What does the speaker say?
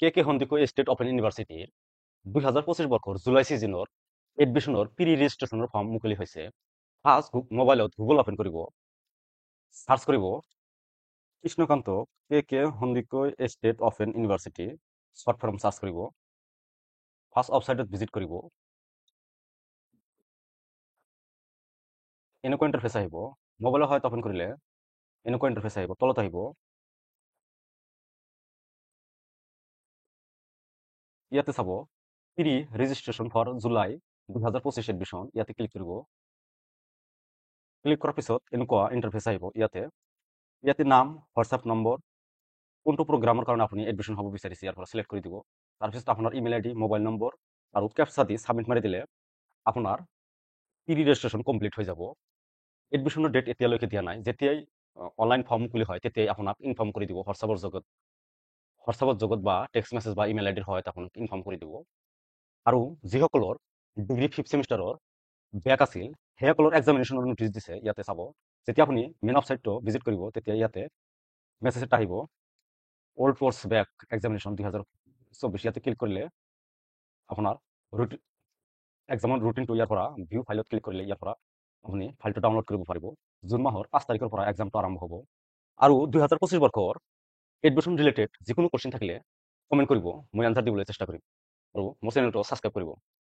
কে Handiqui state open ইউনিভাৰ্চিটিৰ 2025 বৰ্ষৰ July ছিজনৰ এডমিশ্যনৰ প্ৰি ৰেজিষ্ট্ৰেশ্যনৰ ফৰ্ম মুকলি হৈছে। ফাৰ্ষ্ট মোবাইলত গুগল অপেন কৰিব, সাৰ্চ কৰিব Krishnakanta K Handiqui state open university short form search কৰিব। ফাৰ্ষ্ট ৱেবছাইটত ভিজিট কৰিব। এনেকুৱা ইণ্টাৰফেচ আহিব। মোবাইলৰ সহায়ত অপেন কৰিলে এনেকুৱা ইণ্টাৰফেচ আহিব। তলত আহিব ইয়াতে চাব pre registration for July 2025 admission. ইয়াতে ক্লিক কৰিব। ক্লিক কৰাৰ পিছত এনেকুৱা ইণ্টাৰফেচ আহিব। ইয়াতে নাম, হোৱাটছআপ নম্বৰ, কোনটো প্ৰগ্ৰামৰ কাৰণে আপুনি এডমিশ্যন হ'ব বিচাৰিছে ইয়াৰ পৰা চিলেক্ট কৰি দিব। তাৰপিছত আপোনাৰ ইমেইল আইডি, মোবাইল নম্বৰ আৰু কেপচা দি ছাবমিট মাৰি দিলে আপোনাৰ প্ৰি ৰেজিষ্ট্ৰেশ্যন কমপ্লিট হৈ যাব। এডমিশ্যনৰ ডেট এতিয়ালৈকে দিয়া নাই। যেতিয়াই অনলাইন ফৰ্ম মুকলি হয় তেতিয়াই আপোনাক ইনফৰ্ম কৰি দিব হোৱাটছআপৰ জগত বা টেক্সট মেছেজ বা ইমেইল আইডিৰ সহায়ত আপোনাক ইনফৰ্ম কৰি দিব। আৰু যিসকলৰ ডিগ্ৰী 5th ছেমিষ্টাৰৰ বেক আছিল সেইসকলৰ এক্সামিনেশ্যনৰ নটিচ দিছে। ইয়াতে চাব যেতিয়া আপুনি মেইন ৱেবছাইটটো ভিজিট কৰিব তেতিয়া ইয়াতে মেছেজ এটা আহিব, অল্ড কোৰ্ছ বেক এক্সামিনেশ্যন 2024। ইয়াতে ক্লিক কৰিলে আপোনাৰ এক্সামৰ ৰুটিনটো ইয়াৰ পৰা ভিউ ফাইলত ক্লিক কৰিলে ইয়াৰ পৰা আপুনি ফাইলটো ডাউনলোড কৰিব পাৰিব। জুন মাহৰ 5 তাৰিখৰ পৰা এক্সামটো আৰম্ভ হ'ব। আৰু 2025 বৰ্ষৰ এডমিশ্যন ৰিলেটেড যিকোনো কোৱেশ্চন থাকিলে কমেণ্ট কৰিব, মই আনচাৰ দিবলৈ চেষ্টা কৰিম। আৰু মোৰ চেনেলটো ছাবস্ক্ৰাইব কৰিব।